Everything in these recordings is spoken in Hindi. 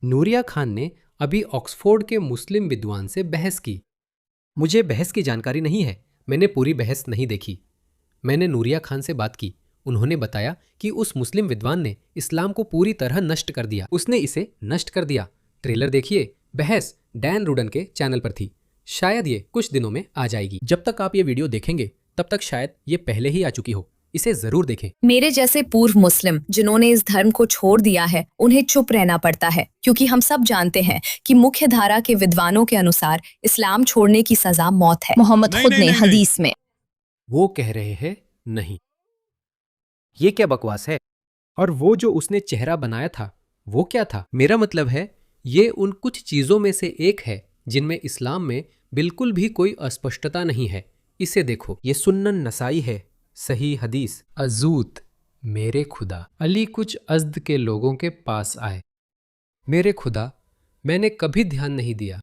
नूरिया खान ने अभी ऑक्सफोर्ड के मुस्लिम विद्वान से बहस की। मुझे बहस की जानकारी नहीं है, मैंने पूरी बहस नहीं देखी। मैंने नूरिया खान से बात की। उन्होंने बताया कि उस मुस्लिम विद्वान ने इस्लाम को पूरी तरह नष्ट कर दिया। उसने इसे नष्ट कर दिया। ट्रेलर देखिए। बहस डैन रूडन के चैनल पर थी। शायद ये कुछ दिनों में आ जाएगी। जब तक आप ये वीडियो देखेंगे तब तक शायद ये पहले ही आ चुकी हो। इसे जरूर देखें। मेरे जैसे पूर्व मुस्लिम जिन्होंने इस धर्म को छोड़ दिया है, उन्हें चुप रहना पड़ता है, क्योंकि हम सब जानते हैं कि मुख्य धारा के विद्वानों के अनुसार इस्लाम छोड़ने की सजा मौत है। मोहम्मद खुद ने हदीस में वो कह रहे हैं नहीं। ये क्या बकवास है? और वो जो उसने चेहरा बनाया था वो क्या था? मेरा मतलब है ये उन कुछ चीजों में से एक है जिनमें इस्लाम में बिल्कुल भी कोई अस्पष्टता नहीं है। इसे देखो, ये सुन्नन नसाई है, सही हदीस। अजूत, मेरे खुदा। अली कुछ अज़्द के लोगों के पास आए। मेरे खुदा, मैंने कभी ध्यान नहीं दिया।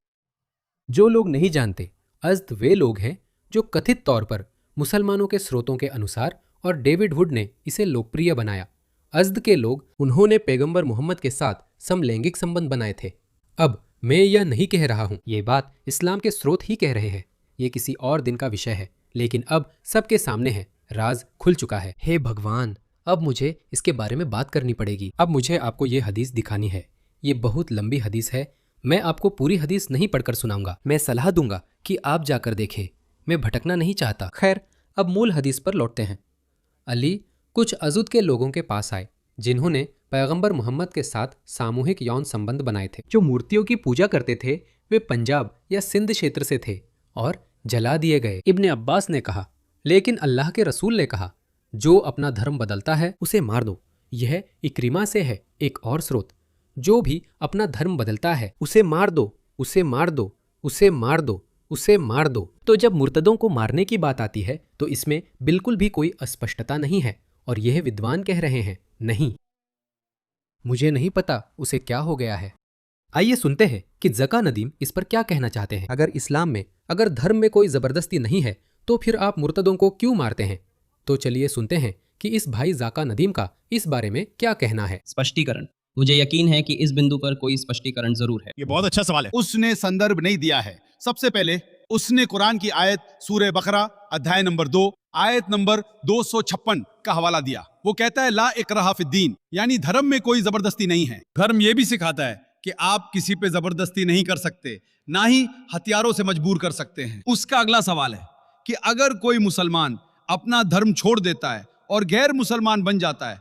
जो लोग नहीं जानते, अज़्द वे लोग हैं जो कथित तौर पर मुसलमानों के स्रोतों के अनुसार, और डेविड वुड ने इसे लोकप्रिय बनाया। अज़्द के लोग, उन्होंने पैगंबर मोहम्मद के साथ समलैंगिक संबंध बनाए थे। अब मैं यह नहीं कह रहा हूं, ये बात इस्लाम के स्रोत ही कह रहे हैं। ये किसी और दिन का विषय है, लेकिन अब सबके सामने है। राज खुल चुका है। हे भगवान, अब मुझे इसके बारे में बात करनी पड़ेगी। अब मुझे आपको ये हदीस दिखानी है। ये बहुत लंबी हदीस है। मैं आपको पूरी हदीस नहीं पढ़कर सुनाऊंगा। मैं सलाह दूंगा कि आप जाकर देखें। मैं भटकना नहीं चाहता। खैर, अब मूल हदीस पर लौटते हैं। अली कुछ अज़ुद के लोगों के पास आए जिन्होंने पैगंबर मोहम्मद के साथ सामूहिक यौन संबंध बनाए थे। जो मूर्तियों की पूजा करते थे वे पंजाब या सिंध क्षेत्र से थे और जला दिए गए। इब्ने अब्बास ने कहा, लेकिन अल्लाह के रसूल ने कहा, जो अपना धर्म बदलता है उसे मार दो। यह इक्रिमा से है, एक और स्रोत। जो भी अपना धर्म बदलता है उसे मार दो, उसे मार दो, उसे मार दो, उसे मार दो। तो जब मुर्तदों को मारने की बात आती है तो इसमें बिल्कुल भी कोई अस्पष्टता नहीं है। और यह विद्वान कह रहे हैं नहीं। मुझे नहीं पता उसे क्या हो गया है। आइए सुनते हैं कि ज़का नदीम इस पर क्या कहना चाहते हैं। अगर इस्लाम में, अगर धर्म में कोई ज़बरदस्ती नहीं है तो फिर आप मुर्तदों को क्यों मारते हैं? तो चलिए सुनते हैं कि इस भाई ज़का नदीम का इस बारे में क्या कहना है। स्पष्टीकरण। मुझे यकीन है कि इस बिंदु पर कोई स्पष्टीकरण जरूर है। ये बहुत अच्छा सवाल है। उसने संदर्भ नहीं दिया है। सबसे पहले उसने कुरान की आयत सूरह बकरा अध्याय नंबर 2 आयत नंबर 256 का हवाला दिया। वो कहता है ला इकराहा फिद्दीन, यानी धर्म में कोई जबरदस्ती नहीं है। धर्म ये भी सिखाता है कि आप किसी पे जबरदस्ती नहीं कर सकते, ना ही हथियारों से मजबूर कर सकते हैं। उसका अगला सवाल है कि अगर कोई मुसलमान अपना धर्म छोड़ देता है और गैर मुसलमान बन जाता है,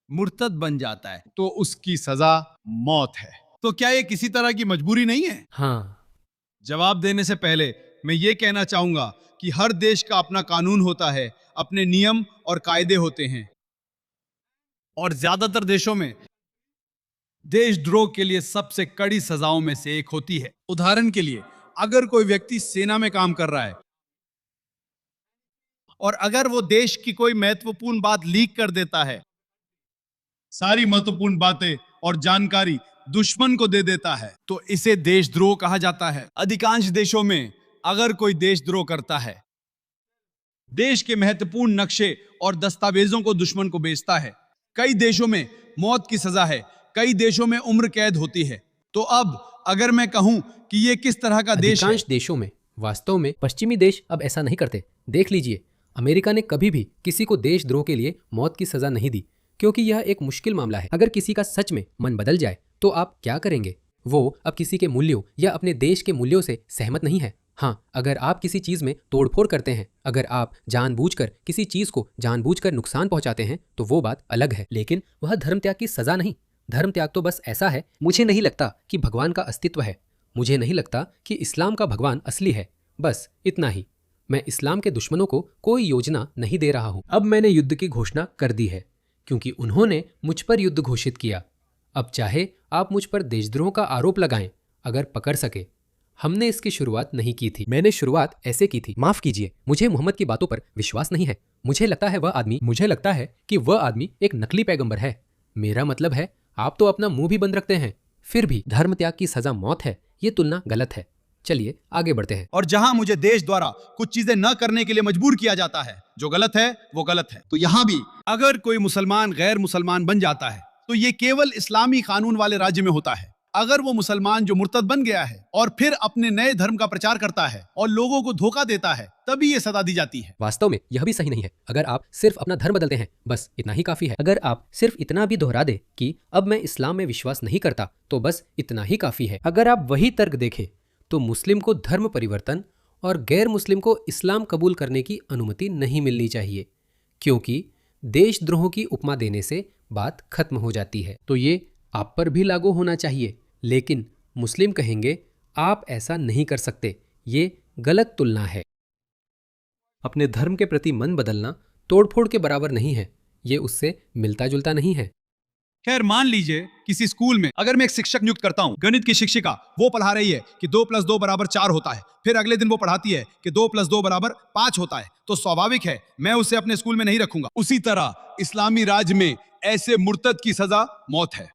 मुर्तद बन जाता है, तो उसकी सजा मौत है। तो क्या ये किसी तरह की मजबूरी नहीं है? हाँ। जवाब देने से पहले मैं ये कहना चाहूंगा कि हर देश का अपना कानून होता है, अपने नियम और कायदे होते हैं, और ज्यादातर देशों में देशद्रोह के लिए सबसे कड़ी सजाओं में से एक होती है। उदाहरण के लिए, अगर कोई व्यक्ति सेना में काम कर रहा है और अगर वो देश की कोई महत्वपूर्ण बात लीक कर देता है, सारी महत्वपूर्ण बातें और जानकारी दुश्मन को दे देता है, तो इसे देशद्रोह कहा जाता है। अधिकांश देशों में अगर कोई देशद्रोह करता है, देश के महत्वपूर्ण नक्शे और दस्तावेजों को दुश्मन को बेचता है, कई देशों में मौत की सजा है, कई देशों में उम्र कैद होती है। तो अब अगर मैं कहूं कि ये किस तरह का देश है? अधिकांश देशों में, वास्तव में पश्चिमी देश अब ऐसा नहीं करते। देख लीजिए, अमेरिका ने कभी भी किसी को देशद्रोह के लिए मौत की सजा नहीं दी, क्योंकि यह एक मुश्किल मामला है। अगर किसी का सच में मन बदल जाए तो आप क्या करेंगे? वो अब किसी के मूल्यों या अपने देश के मूल्यों से सहमत नहीं है। हाँ, अगर आप किसी चीज में तोड़फोड़ करते हैं, अगर आप जानबूझकर किसी चीज को जानबूझकर नुकसान पहुंचाते हैं, तो वो बात अलग है। लेकिन वह धर्म त्याग की सजा नहीं। धर्म त्याग तो बस ऐसा है, मुझे नहीं लगता कि भगवान का अस्तित्व है, मुझे नहीं लगता कि इस्लाम का भगवान असली है, बस इतना ही। मैं इस्लाम के दुश्मनों को कोई योजना नहीं दे रहा हूं। अब मैंने युद्ध की घोषणा कर दी है, क्योंकि उन्होंने मुझ पर युद्ध घोषित किया। अब चाहे आप मुझ पर देशद्रोह का आरोप लगाएं, अगर पकड़ सके। हमने इसकी शुरुआत नहीं की थी। मैंने शुरुआत ऐसे की थी, माफ कीजिए, मुझे मोहम्मद की बातों पर विश्वास नहीं है। मुझे लगता है कि वह आदमी एक नकली पैगंबर है। मेरा मतलब है, आप तो अपना मुंह भी बंद रखते हैं, फिर भी धर्म त्याग की सजा मौत है। ये तुलना गलत है। चलिए आगे बढ़ते हैं। और जहां मुझे देश द्वारा कुछ चीजें न करने के लिए मजबूर किया जाता है, जो गलत है वो गलत है। तो यहां भी अगर कोई मुसलमान गैर मुसलमान बन जाता है तो ये केवल इस्लामी कानून वाले राज्य में होता है। अगर वो मुसलमान जो मुर्तद बन गया है और फिर अपने नए धर्म का प्रचार करता है और लोगों को धोखा देता है, तभी ये सजा दी जाती है। वास्तव में यह भी सही नहीं है। अगर आप सिर्फ अपना धर्म बदलते हैं, बस इतना ही काफी है। अगर आप सिर्फ इतना भी दोहरा दे कि अब मैं इस्लाम में विश्वास नहीं करता, तो बस इतना ही काफी है। अगर आप वही तर्क देखें तो मुस्लिम को धर्म परिवर्तन और गैर मुस्लिम को इस्लाम कबूल करने की अनुमति नहीं मिलनी चाहिए, क्योंकि देशद्रोह की उपमा देने से बात खत्म हो जाती है। तो ये आप पर भी लागू होना चाहिए, लेकिन मुस्लिम कहेंगे आप ऐसा नहीं कर सकते, ये गलत तुलना है। अपने धर्म के प्रति मन बदलना तोड़फोड़ के बराबर नहीं है, ये उससे मिलता जुलता नहीं है। खैर, मान लीजिए किसी स्कूल में अगर मैं एक शिक्षक नियुक्त करता हूं, गणित की शिक्षिका वो पढ़ा रही है कि 2 + 2 = 4 होता है, फिर अगले दिन वो पढ़ाती है कि 2 + 2 = 5 होता है, तो स्वाभाविक है मैं उसे अपने स्कूल में नहीं रखूंगा। उसी तरह इस्लामी राज्य में ऐसे मुर्तद की सजा मौत है।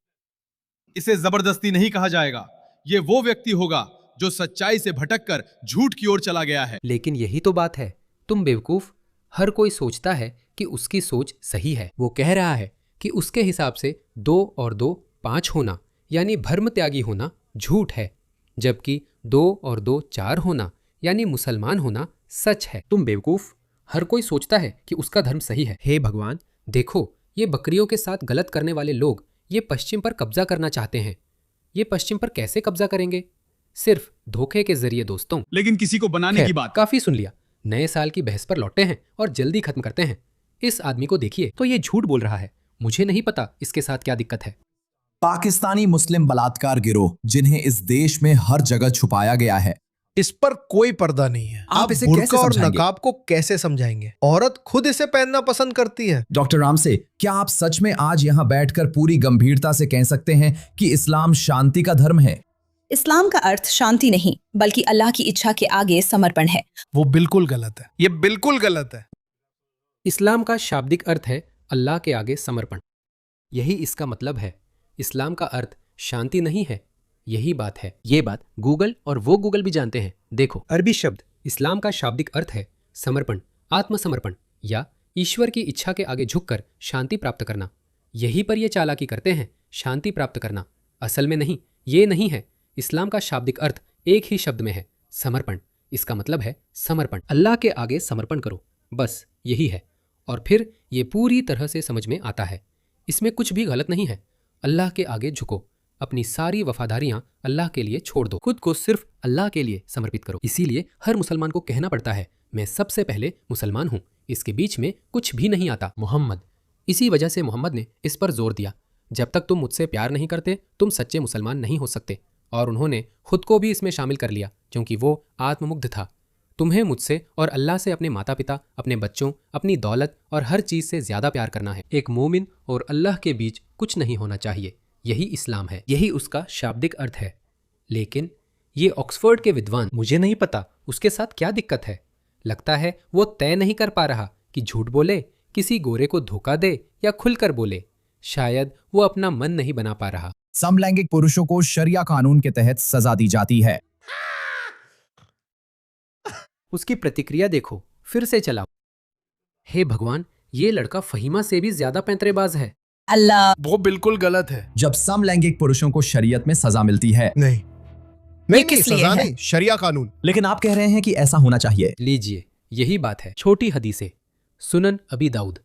इसे जबरदस्ती नहीं कहा जाएगा, ये वो व्यक्ति होगा जो सच्चाई से भटककर झूठ की ओर चला गया है। लेकिन यही तो बात है, तुम बेवकूफ। हर कोई सोचता है कि उसकी सोच सही है। वो कह रहा है कि उसके हिसाब से 2 और 2 5 होना यानी भर्म त्यागी होना झूठ है, जबकि 2 और 2 4 होना यानी मुसलमान होना सच है। तुम बेवकूफ। हर कोई सोचता है कि उसका धर्म सही है। हे भगवान, देखो ये बकरियों के साथ गलत करने वाले लोग ये पश्चिम पर कब्जा करना चाहते हैं। ये पश्चिम पर कैसे कब्जा करेंगे? सिर्फ धोखे के जरिए दोस्तों। लेकिन किसी को बनाने की बात। काफी सुन लिया। नए साल की बहस पर लौटते हैं और जल्दी खत्म करते हैं। इस आदमी को देखिए तो ये झूठ बोल रहा है। मुझे नहीं पता इसके साथ क्या दिक्कत है। पाकिस्तानी मुस्लिम बलात्कार गिरोह, जिन्हें इस देश में हर जगह छुपाया गया है, इस पर कोई पर्दा नहीं है। आप इसे बुर्का कैसे और समझाएंगे? नकाब को कैसे समझाएंगे? औरत खुद इसे पहनना पसंद करती है। डॉक्टर रामसे, क्या आप सच में आज यहाँ बैठकर पूरी गंभीरता से कह सकते हैं कि इस्लाम शांति का धर्म है? इस्लाम का अर्थ शांति नहीं, बल्कि अल्लाह की इच्छा के आगे समर्पण है। वो बिल्कुल गलत है। ये बिल्कुल गलत है। इस्लाम का शाब्दिक अर्थ है अल्लाह के आगे समर्पण। यही इसका मतलब है। इस्लाम का अर्थ शांति नहीं है। यही बात है। ये बात गूगल और वो गूगल भी जानते हैं। देखो, अरबी शब्द इस्लाम का शाब्दिक अर्थ है समर्पण, आत्मसमर्पण या ईश्वर की इच्छा के आगे झुककर शांति प्राप्त करना। यही पर ये चालाकी करते हैं, शांति प्राप्त करना। असल में नहीं, ये नहीं है। इस्लाम का शाब्दिक अर्थ एक ही शब्द में है, समर्पण। इसका मतलब है समर्पण, अल्लाह के आगे समर्पण करो, बस यही है। और फिर ये पूरी तरह से समझ में आता है। इसमें कुछ भी गलत नहीं है। अल्लाह के आगे झुको, अपनी सारी वफादारियां अल्लाह के लिए छोड़ दो, खुद को सिर्फ अल्लाह के लिए समर्पित करो। इसीलिए हर मुसलमान को कहना पड़ता है, मैं सबसे पहले मुसलमान हूँ, इसके बीच में कुछ भी नहीं आता, मोहम्मद। इसी वजह से मोहम्मद ने इस पर जोर दिया, जब तक तुम मुझसे प्यार नहीं करते तुम सच्चे मुसलमान नहीं हो सकते। और उन्होंने खुद को भी इसमें शामिल कर लिया, क्योंकि वो आत्ममुग्ध था। तुम्हें मुझसे और अल्लाह से अपने माता पिता, अपने बच्चों, अपनी दौलत और हर चीज़ से ज़्यादा प्यार करना है। एक मोमिन और अल्लाह के बीच कुछ नहीं होना चाहिए। यही इस्लाम है, यही उसका शाब्दिक अर्थ है। लेकिन ये ऑक्सफोर्ड के विद्वान, मुझे नहीं पता उसके साथ क्या दिक्कत है। लगता है वो तय नहीं कर पा रहा कि झूठ बोले, किसी गोरे को धोखा दे या खुलकर बोले। शायद वो अपना मन नहीं बना पा रहा। समलैंगिक पुरुषों को शरिया कानून के तहत सजा दी जाती है। उसकी प्रतिक्रिया देखो, फिर से चलाओ। हे भगवान, ये लड़का फहीमा से भी ज्यादा पैंतरेबाज है। अल्लाह, वो बिल्कुल गलत है। जब समलैंगिक पुरुषों को शरीयत में सजा मिलती है। नहीं, किस लिए सजा है? नहीं, शरिया कानून। लेकिन आप कह रहे हैं कि ऐसा होना चाहिए। लीजिए, यही बात है। छोटी हदीसें, सुनन अबी दाऊद।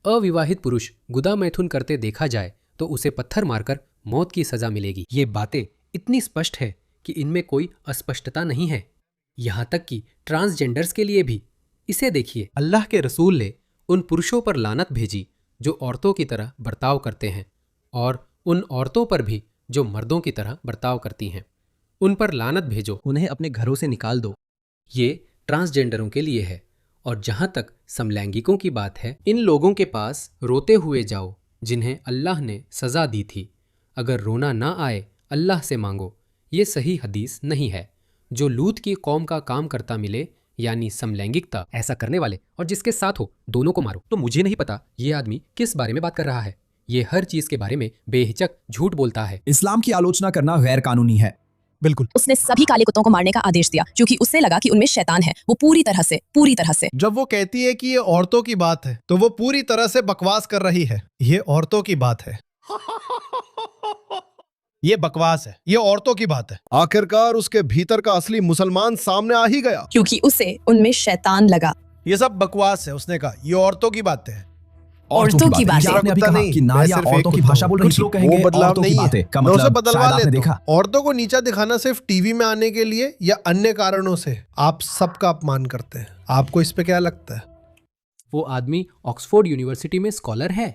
अविवाहित पुरुष गुदा मैथुन करते देखा जाए तो उसे पत्थर मारकर मौत की सजा मिलेगी। ये बातें इतनी स्पष्ट है कि इनमें कोई अस्पष्टता नहीं है, यहाँ तक कि ट्रांसजेंडर्स के लिए भी। इसे देखिए, अल्लाह के रसूल ने उन पुरुषों पर लानत भेजी जो औरतों की तरह बर्ताव करते हैं, और उन औरतों पर भी जो मर्दों की तरह बर्ताव करती हैं। उन पर लानत भेजो, उन्हें अपने घरों से निकाल दो। ये ट्रांसजेंडरों के लिए है। और जहाँ तक समलैंगिकों की बात है, इन लोगों के पास रोते हुए जाओ जिन्हें अल्लाह ने सज़ा दी थी। अगर रोना ना आए, अल्लाह से मांगो। ये सही हदीस नहीं है। जो लूत की कौम का काम करता मिले, यानी समलैंगिकता, ऐसा करने वाले और जिसके साथ हो, दोनों को मारो। तो मुझे नहीं पता ये आदमी किस बारे में बात कर रहा है। ये हर चीज के बारे में बेहिचक झूठ बोलता है। इस्लाम की आलोचना करना गैर कानूनी है। बिल्कुल। उसने सभी काले कुत्तों को मारने का आदेश दिया क्योंकि उससे लगा कि उनमें शैतान है। वो पूरी तरह से। जब वो कहती है कि ये औरतों की बात है, तो वो पूरी तरह से बकवास कर रही है। ये औरतों की बात है। ये बकवास है, ये औरतों की बात है। आखिरकार उसके भीतर का असली मुसलमान सामने आ ही गया, क्योंकि उसे उनमें शैतान लगा। ये सब बकवास है। उसने कहा ये औरतों की बातें हैं। औरतों की बातें। आपने अभी कहा कि नारियां औरतों की भाषा बोल रही थी। लोग कहेंगे औरतों की बातें का मैं उसे मतलब बदलवा शायद आपने लेता देखा। हूं। औरतों को नीचा दिखाना सिर्फ टीवी में आने के लिए या अन्य कारणों से आप सबका अपमान करते हैं। आपको इस पे क्या लगता है? वो आदमी ऑक्सफोर्ड यूनिवर्सिटी में स्कॉलर है,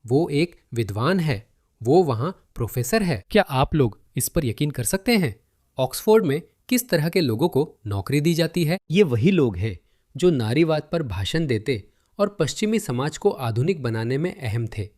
वो एक विद्वान है, वो वहाँ प्रोफेसर है। क्या आप लोग इस पर यकीन कर सकते हैं? ऑक्सफोर्ड में किस तरह के लोगों को नौकरी दी जाती है? ये वही लोग हैं जो नारीवाद पर भाषण देते और पश्चिमी समाज को आधुनिक बनाने में अहम थे।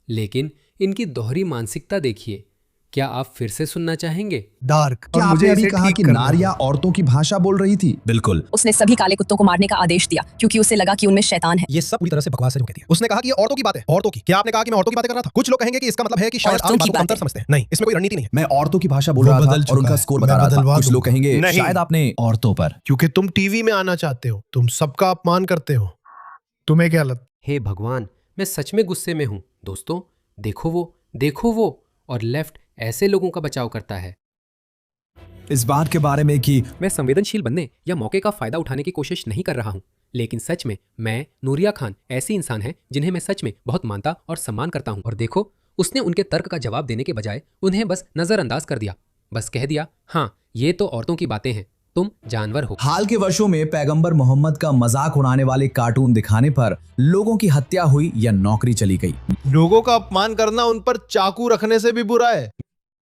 लेकिन इनकी दोहरी मानसिकता देखिए। क्या आप फिर से सुनना चाहेंगे? डार्क। क्या आपने अभी कहा कि नारियां औरतों की भाषा बोल रही थी? बिल्कुल। उसने सभी काले कुत्तों को मारने का आदेश दिया क्योंकि उसे लगा कि उनमें शैतान है। ये सब पूरी तरह से बकवास है जो कहती है। उसने कहा कि ये औरतों की बात है। औरतों की? क्या आपने कहा कि मैं औरतों की बातें कर रहा था? कुछ लोग कहेंगे कि इसका मतलब है कि शायद आप औरतों की बातों को अंतर बातें। समझते हैं। नहीं, इसमें कोई रणनीति नहीं है। मैं औरतों की भाषा बोल वो रहा बदल था और उनका चुका है। स्कोर मैं बता रहा था। बदलवा कुछ लोग दूंगा। कहेंगे नहीं। शायद आपने औरतों पर। क्योंकि तुम टीवी में आना चाहते हो, तुम सबका अपमान करते हो। तुम्हें क्या लगता? हे भगवान, मैं सच में गुस्से में हूँ। दोस्तों, देखो वो और लेफ्ट ऐसे लोगों का बचाव करता है। इस बात के बारे में कि मैं संवेदनशील बनने या मौके का फायदा उठाने की कोशिश नहीं कर रहा हूँ, लेकिन सच में मैं नूरिया खान ऐसी इंसान है जिन्हें मैं सच में बहुत मानता और सम्मान करता हूँ। और देखो, उसने उनके तर्क का जवाब देने के बजाय उन्हें बस नजरअंदाज कर दिया। बस कह दिया, हाँ ये तो औरतों की बातें हैं, तुम जानवर हो। हाल के वर्षों में पैगंबर मोहम्मद का मजाक उड़ाने वाले कार्टून दिखाने पर लोगों की हत्या हुई या नौकरी चली गई। लोगों का अपमान करना उन पर चाकू रखने से भी बुरा है।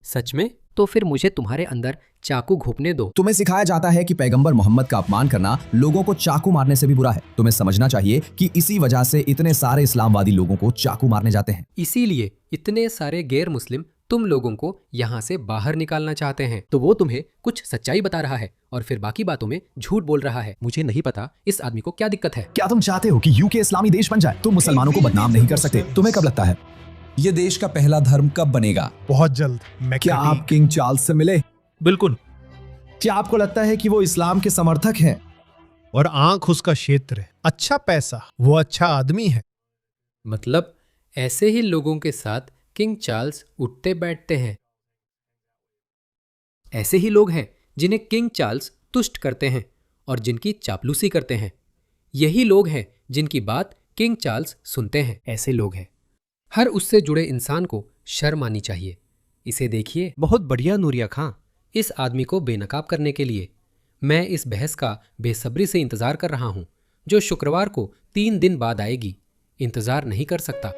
सच में? तो फिर मुझे तुम्हारे अंदर चाकू घोंपने दो। तुम्हें सिखाया जाता है कि पैगंबर मोहम्मद का अपमान करना लोगों को चाकू मारने से भी बुरा है। तुम्हें समझना चाहिए कि इसी वजह से इतने सारे इस्लामवादी लोगों को चाकू मारने जाते हैं। इसीलिए इतने सारे गैर मुस्लिम तुम लोगों को यहाँ से बाहर निकालना चाहते हैं। तो वो तुम्हें कुछ सच्चाई बता रहा है और फिर बाकी बातों में झूठ बोल रहा है। मुझे नहीं पता इस आदमी को क्या दिक्कत है। क्या तुम चाहते हो कि यूके इस्लामी देश बन जाए? तुम मुसलमानों को बदनाम नहीं कर सकते। तुम्हें कब लगता है ये देश का पहला धर्म कब बनेगा? बहुत जल्द। क्या आप किंग चार्ल्स से मिले? बिल्कुल। क्या आपको लगता है कि वो इस्लाम के समर्थक हैं? और आंख उसका क्षेत्र है, अच्छा पैसा, वो अच्छा आदमी है। मतलब ऐसे ही लोगों के साथ किंग चार्ल्स उठते बैठते हैं। ऐसे ही लोग हैं जिन्हें किंग चार्ल्स तुष्ट करते हैं और जिनकी चापलूसी करते हैं। यही लोग हैं जिनकी बात किंग चार्ल्स सुनते हैं। ऐसे लोग हैं। हर उससे जुड़े इंसान को शर्म आनी चाहिए। इसे देखिए, बहुत बढ़िया नूरिया खां, इस आदमी को बेनकाब करने के लिए। मैं इस बहस का बेसब्री से इंतजार कर रहा हूं जो शुक्रवार को 3 दिन बाद आएगी। इंतजार नहीं कर सकता।